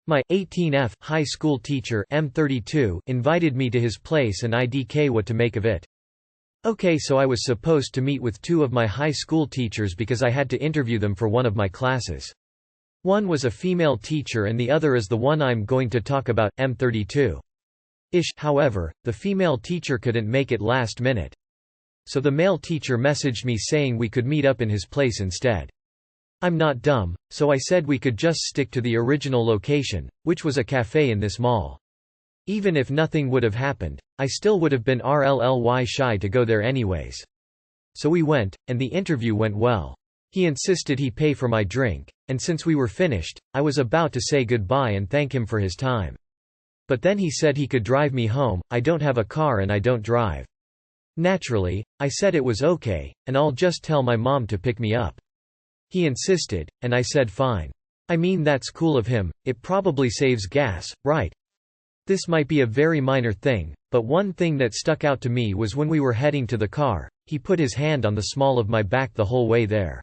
My 18F high school teacher M32 invited me to his place and IDK what to make of it. Okay, so I was supposed to meet with two of my high school teachers because I had to interview them for one of my classes. One was a female teacher and the other is the one I'm going to talk about, M32. However, the female teacher couldn't make it last minute. So the male teacher messaged me saying we could meet up in his place instead. I'm not dumb, so I said we could just stick to the original location, which was a cafe in this mall. Even if nothing would have happened, I still would have been RLLY shy to go there anyways. So we went, and the interview went well. He insisted he pay for my drink, and since we were finished, I was about to say goodbye and thank him for his time. But then he said he could drive me home. I don't have a car and I don't drive. Naturally, I said it was okay, and I'll just tell my mom to pick me up. He insisted, and I said fine. I mean, that's cool of him, it probably saves gas, right? This might be a very minor thing, but one thing that stuck out to me was when we were heading to the car, he put his hand on the small of my back the whole way there.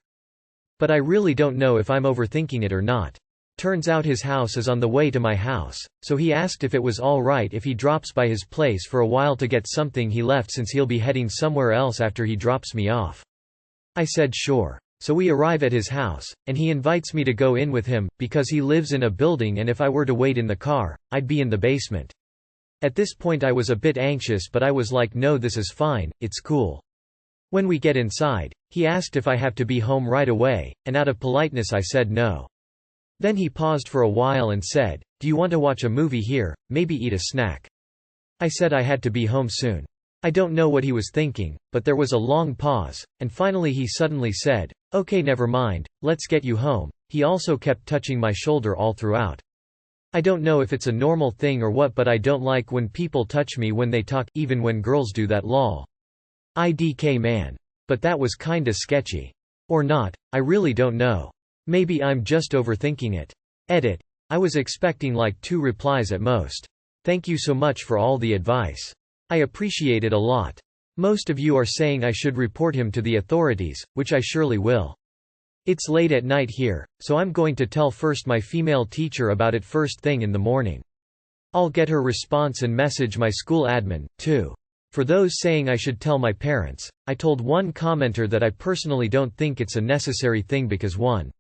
But I really don't know if I'm overthinking it or not. Turns out his house is on the way to my house, so he asked if it was alright if he drops by his place for a while to get something he left since he'll be heading somewhere else after he drops me off. I said sure. So we arrive at his house, and he invites me to go in with him, because he lives in a building and if I were to wait in the car, I'd be in the basement. At this point I was a bit anxious but I was like, no, this is fine, it's cool. When we get inside, he asked if I have to be home right away, and out of politeness I said no. Then he paused for a while and said, do you want to watch a movie here, maybe eat a snack? I said I had to be home soon. I don't know what he was thinking, but there was a long pause, and finally he suddenly said, okay, never mind, let's get you home. He also kept touching my shoulder all throughout. I don't know if it's a normal thing or what, but I don't like when people touch me when they talk, even when girls do that, lol. IDK man. But that was kinda sketchy. Or not, I really don't know. Maybe I'm just overthinking it. Edit. I was expecting like 2 replies at most. Thank you so much for all the advice. I appreciate it a lot. Most of you are saying I should report him to the authorities, which I surely will. It's late at night here, so I'm going to tell first my female teacher about it first thing in the morning. I'll get her response and message my school admin, too. For those saying I should tell my parents, I told one commenter that I personally don't think it's a necessary thing because 1.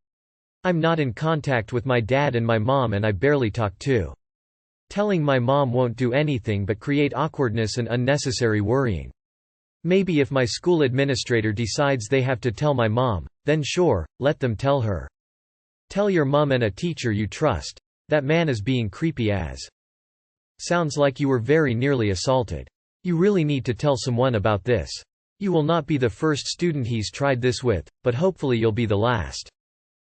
I'm not in contact with my dad and my mom and I barely talk to. Telling my mom won't do anything but create awkwardness and unnecessary worrying. Maybe if my school administrator decides they have to tell my mom, then sure, let them tell her. Tell your mom and a teacher you trust. That man is being creepy as. Sounds like you were very nearly assaulted. You really need to tell someone about this. You will not be the first student he's tried this with, but hopefully you'll be the last.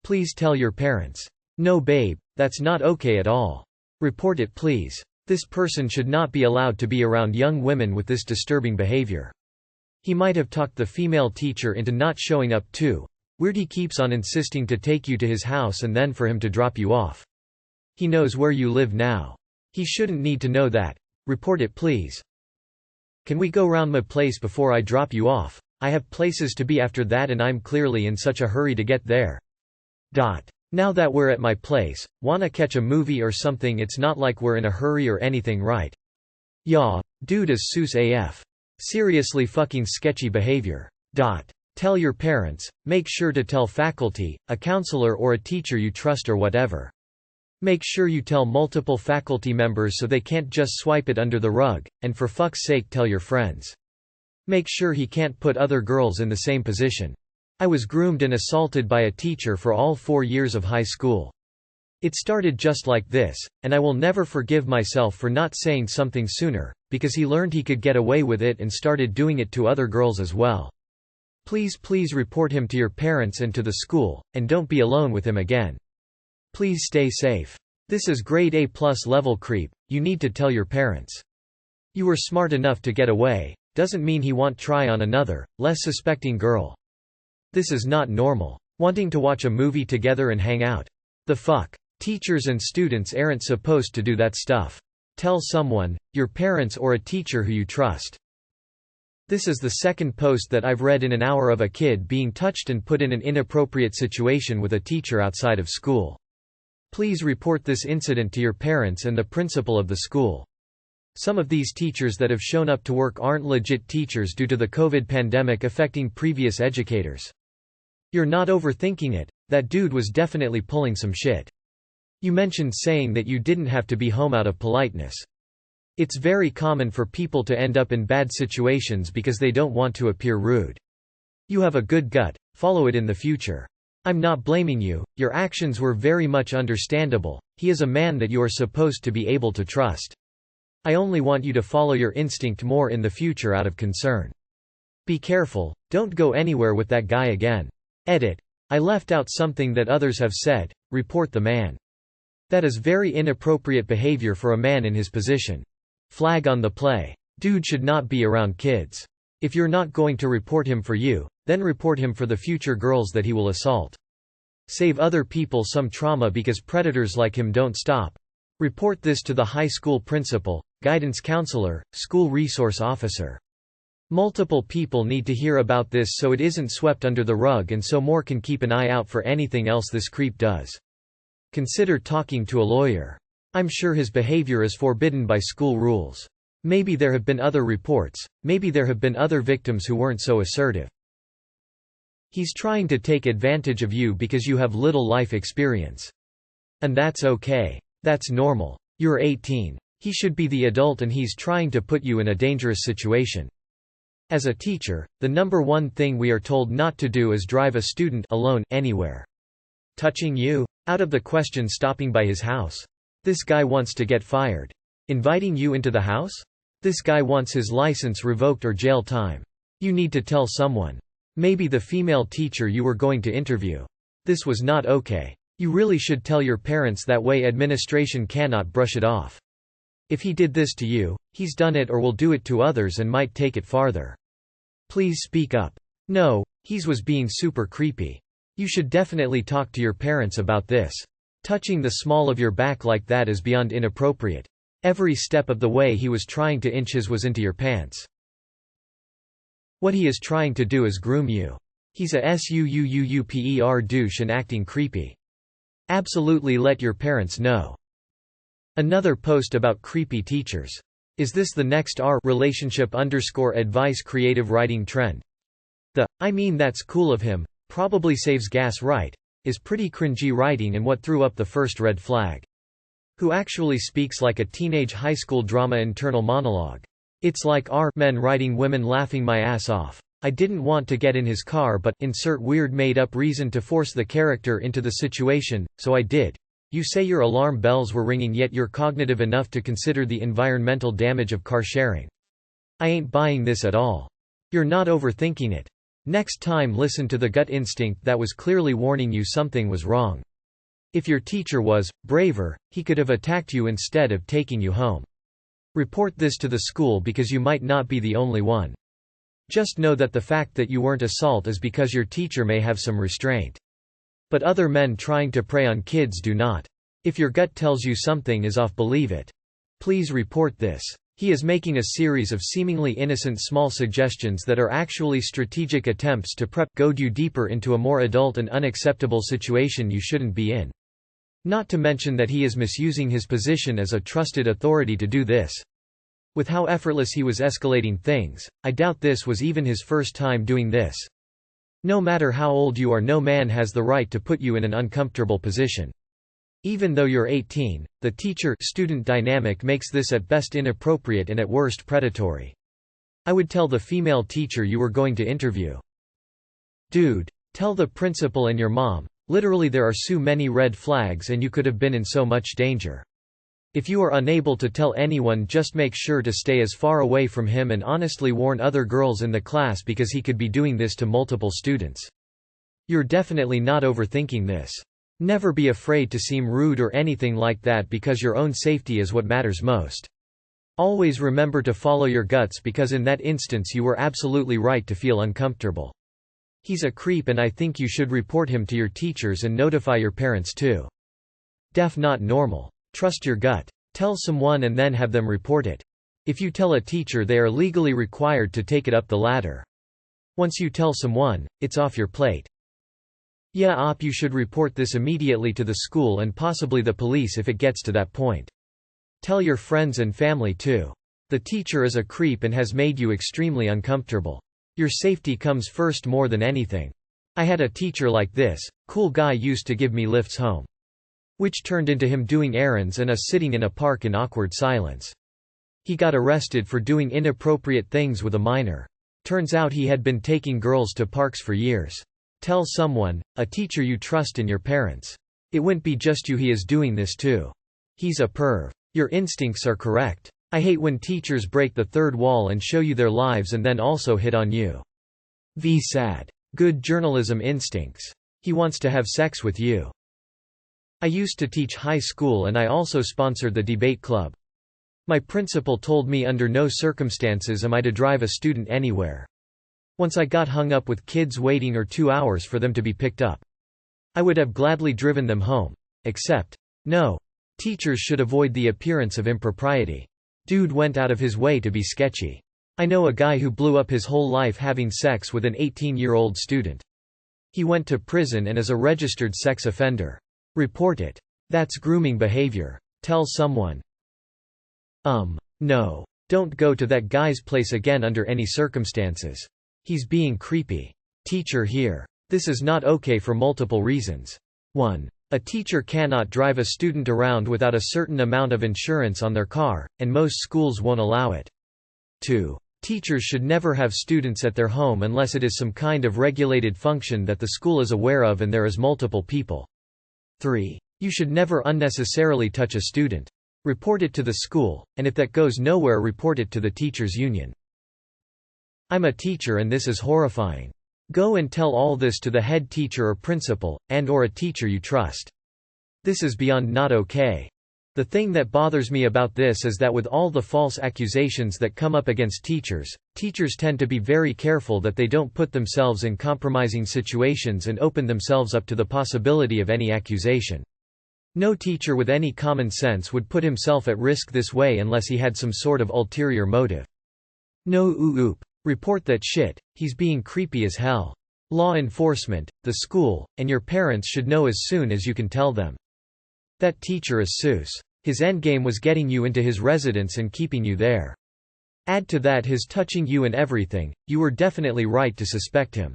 Please tell your parents. No babe, that's not okay at all. Report it please. This person should not be allowed to be around young women with this disturbing behavior. He might have talked the female teacher into not showing up too. Weird, he keeps on insisting to take you to his house and then for him to drop you off. He knows where you live now. He shouldn't need to know that. Report it please. Can we go round my place before I drop you off? I have places to be after that and I'm clearly in such a hurry to get there. Now that we're at my place, wanna catch a movie or something? It's not like we're in a hurry or anything, right? Yeah, dude is sus AF. Seriously fucking sketchy behavior. Tell your parents, make sure to tell faculty, a counselor or a teacher you trust or whatever. Make sure you tell multiple faculty members so they can't just swipe it under the rug, and for fuck's sake tell your friends. Make sure he can't put other girls in the same position. I was groomed and assaulted by a teacher for all 4 years of high school. It started just like this, and I will never forgive myself for not saying something sooner, because he learned he could get away with it and started doing it to other girls as well. Please report him to your parents and to the school, and don't be alone with him again. Please stay safe. This is grade A+ level creep, you need to tell your parents. You were smart enough to get away, doesn't mean he won't try on another, less suspecting girl. This is not normal. Wanting to watch a movie together and hang out. The fuck? Teachers and students aren't supposed to do that stuff. Tell someone, your parents or a teacher who you trust. This is the second post that I've read in an hour of a kid being touched and put in an inappropriate situation with a teacher outside of school. Please report this incident to your parents and the principal of the school. Some of these teachers that have shown up to work aren't legit teachers due to the COVID pandemic affecting previous educators. You're not overthinking it. That dude was definitely pulling some shit. You mentioned saying that you didn't have to be home out of politeness. It's very common for people to end up in bad situations because they don't want to appear rude. You have a good gut, follow it in the future. I'm not blaming you, your actions were very much understandable, he is a man that you are supposed to be able to trust. I only want you to follow your instinct more in the future out of concern. Be careful, don't go anywhere with that guy again. Edit. I left out something that others have said, report the man. That is very inappropriate behavior for a man in his position. Flag on the play. Dude should not be around kids. If you're not going to report him for you, then report him for the future girls that he will assault. Save other people some trauma because predators like him don't stop. Report this to the high school principal, guidance counselor, school resource officer. Multiple people need to hear about this so it isn't swept under the rug and so more can keep an eye out for anything else this creep does. Consider talking to a lawyer. I'm sure his behavior is forbidden by school rules. Maybe there have been other reports, maybe there have been other victims who weren't so assertive. He's trying to take advantage of you because you have little life experience. And that's okay. That's normal. You're 18. He should be the adult and he's trying to put you in a dangerous situation. As a teacher, the number one thing we are told not to do is drive a student alone anywhere. Touching you? Out of the question stopping by his house. This guy wants to get fired. Inviting you into the house? This guy wants his license revoked or jail time. You need to tell someone. Maybe the female teacher you were going to interview. This was not okay. You really should tell your parents, that way administration cannot brush it off. If he did this to you, he's done it or will do it to others and might take it farther. Please speak up. No, he's was being super creepy. You should definitely talk to your parents about this. Touching the small of your back like that is beyond inappropriate. Every step of the way he was trying to inch his was into your pants. What he is trying to do is groom you. He's a suuuper douche and acting creepy. Absolutely let your parents know. Another post about creepy teachers. Is this the next relationship_advice creative writing trend? The, I mean that's cool of him, probably saves gas right, is pretty cringy writing and what threw up the first red flag. Who actually speaks like a teenage high school drama internal monologue. It's like men writing women laughing my ass off. I didn't want to get in his car but insert weird made-up reason to force the character into the situation, so I did. You say your alarm bells were ringing yet you're cognitive enough to consider the environmental damage of car sharing. I ain't buying this at all. You're not overthinking it. Next time listen to the gut instinct that was clearly warning you something was wrong. If your teacher was braver, he could have attacked you instead of taking you home. Report this to the school because you might not be the only one. Just know that the fact that you weren't assault is because your teacher may have some restraint. But other men trying to prey on kids do not. If your gut tells you something is off, believe it. Please report this. He is making a series of seemingly innocent small suggestions that are actually strategic attempts to goad you deeper into a more adult and unacceptable situation you shouldn't be in. Not to mention that he is misusing his position as a trusted authority to do this. With how effortless he was escalating things, I doubt this was even his first time doing this. No matter how old you are, no man has the right to put you in an uncomfortable position. Even though you're 18, the teacher-student dynamic makes this at best inappropriate and at worst predatory. I would tell the female teacher you were going to interview. Dude, tell the principal and your mom. Literally there are so many red flags and you could have been in so much danger. If you are unable to tell anyone, just make sure to stay as far away from him and honestly warn other girls in the class because he could be doing this to multiple students. You're definitely not overthinking this. Never be afraid to seem rude or anything like that because your own safety is what matters most. Always remember to follow your guts because in that instance you were absolutely right to feel uncomfortable. He's a creep and I think you should report him to your teachers and notify your parents too. Def not normal. Trust your gut. Tell someone and then have them report it. If you tell a teacher, they are legally required to take it up the ladder. Once you tell someone, it's off your plate. Yeah, you should report this immediately to the school and possibly the police if it gets to that point. Tell your friends and family too. The teacher is a creep and has made you extremely uncomfortable. Your safety comes first more than anything. I had a teacher like this, cool guy used to give me lifts home. Which turned into him doing errands and us sitting in a park in awkward silence. He got arrested for doing inappropriate things with a minor. Turns out he had been taking girls to parks for years. Tell someone, a teacher you trust and your parents. It wouldn't be just you he is doing this to. He's a perv. Your instincts are correct. I hate when teachers break the third wall and show you their lives and then also hit on you. Sad. Good journalism instincts. He wants to have sex with you. I used to teach high school and I also sponsored the debate club. My principal told me under no circumstances am I to drive a student anywhere. Once I got hung up with kids waiting or 2 hours for them to be picked up. I would have gladly driven them home. Except, no. Teachers should avoid the appearance of impropriety. Dude went out of his way to be sketchy. I know a guy who blew up his whole life having sex with an 18-year-old student. He went to prison and is a registered sex offender. Report it. That's grooming behavior. Tell someone. No. Don't go to that guy's place again under any circumstances. He's being creepy. Teacher here. This is not okay for multiple reasons. 1. A teacher cannot drive a student around without a certain amount of insurance on their car, and most schools won't allow it. 2. Teachers should never have students at their home unless it is some kind of regulated function that the school is aware of and there is multiple people. 3. You should never unnecessarily touch a student. Report it to the school, and if that goes nowhere, report it to the teachers' union. I'm a teacher and this is horrifying. Go and tell all this to the head teacher or principal, and/or a teacher you trust. This is beyond not okay. The thing that bothers me about this is that with all the false accusations that come up against teachers, teachers tend to be very careful that they don't put themselves in compromising situations and open themselves up to the possibility of any accusation. No teacher with any common sense would put himself at risk this way unless he had some sort of ulterior motive. No oop. Report that shit, he's being creepy as hell. Law enforcement, the school, and your parents should know as soon as you can tell them. That teacher is Seuss. His endgame was getting you into his residence and keeping you there. Add to that his touching you and everything, you were definitely right to suspect him.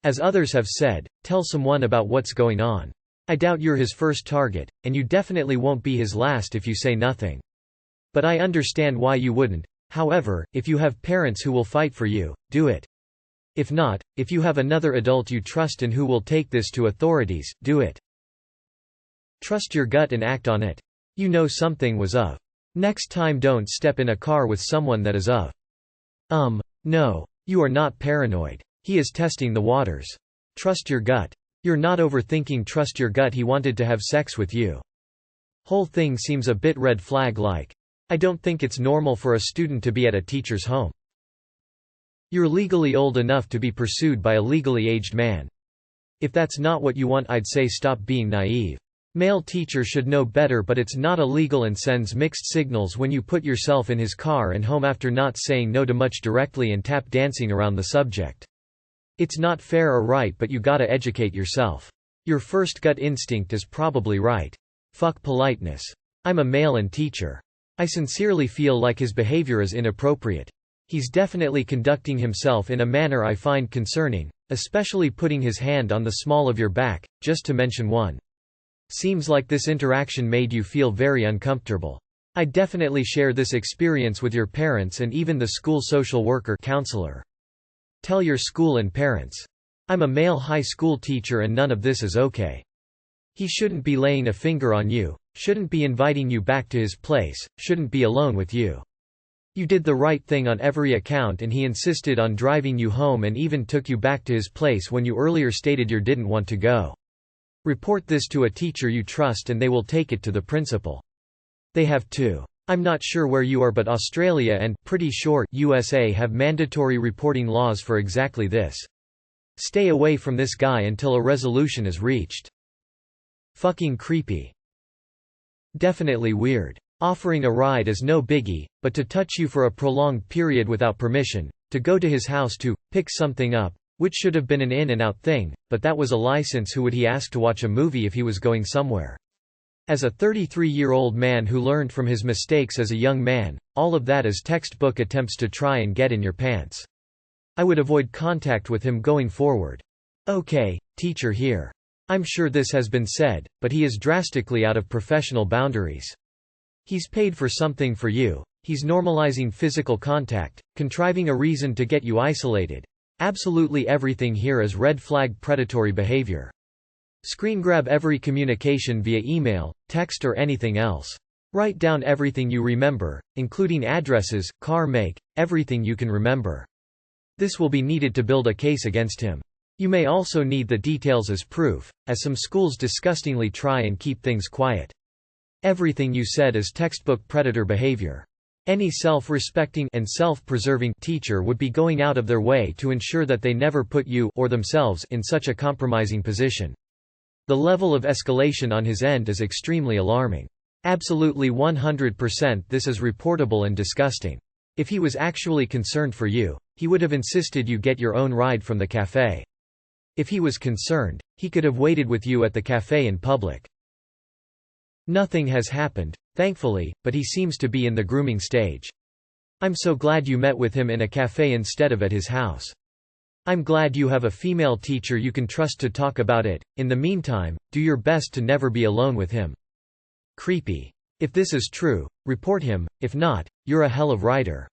As others have said, tell someone about what's going on. I doubt you're his first target, and you definitely won't be his last if you say nothing. But I understand why you wouldn't. However, if you have parents who will fight for you, do it. If not, if you have another adult you trust and who will take this to authorities, do it. Trust your gut and act on it. You know something was of. Next time don't step in a car with someone that is of. No. You are not paranoid. He is testing the waters. Trust your gut. You're not overthinking. Trust your gut. He wanted to have sex with you. Whole thing seems a bit red flag-like. I don't think it's normal for a student to be at a teacher's home. You're legally old enough to be pursued by a legally aged man. If that's not what you want, I'd say stop being naive. Male teacher should know better, but it's not illegal and sends mixed signals when you put yourself in his car and home after not saying no to much directly and tap dancing around the subject. It's not fair or right, but you gotta educate yourself. Your first gut instinct is probably right. Fuck politeness. I'm a male and teacher. I sincerely feel like his behavior is inappropriate. He's definitely conducting himself in a manner I find concerning, especially putting his hand on the small of your back, just to mention one. Seems like this interaction made you feel very uncomfortable. I definitely share this experience with your parents and even the school social worker counselor. Tell your school and parents. I'm a male high school teacher and none of this is okay. He shouldn't be laying a finger on you, shouldn't be inviting you back to his place, shouldn't be alone with you. You did the right thing on every account and he insisted on driving you home and even took you back to his place when you earlier stated you didn't want to go. Report this to a teacher you trust and they will take it to the principal. They have to. I'm not sure where you are, but Australia and, pretty sure, USA have mandatory reporting laws for exactly this. Stay away from this guy until a resolution is reached. Fucking creepy. Definitely weird. Offering a ride is no biggie, but to touch you for a prolonged period without permission, to go to his house to pick something up, Which should have been an in and out thing, but that was a license. Who would he ask to watch a movie if he was going somewhere? As a 33-year-old man who learned from his mistakes as a young man, all of that is textbook attempts to try and get in your pants. I would avoid contact with him going forward. Okay, teacher here. I'm sure this has been said, but he is drastically out of professional boundaries. He's paid for something for you. He's normalizing physical contact, contriving a reason to get you isolated. Absolutely everything here is red flag predatory behavior. Screen grab every communication via email, text or anything else. Write down everything you remember, including addresses, car make, everything you can remember. This will be needed to build a case against him. You may also need the details as proof, as some schools disgustingly try and keep things quiet. Everything you said is textbook predator behavior. Any self-respecting and self-preserving teacher would be going out of their way to ensure that they never put you or themselves in such a compromising position. The level of escalation on his end is extremely alarming. Absolutely 100% this is reportable and disgusting. If he was actually concerned for you, he would have insisted you get your own ride from the cafe. If he was concerned, he could have waited with you at the cafe in public. Nothing has happened, thankfully, but he seems to be in the grooming stage. I'm so glad you met with him in a cafe instead of at his house. I'm glad you have a female teacher you can trust to talk about it. In the meantime, do your best to never be alone with him. Creepy. If this is true, report him. If not, you're a hell of writer.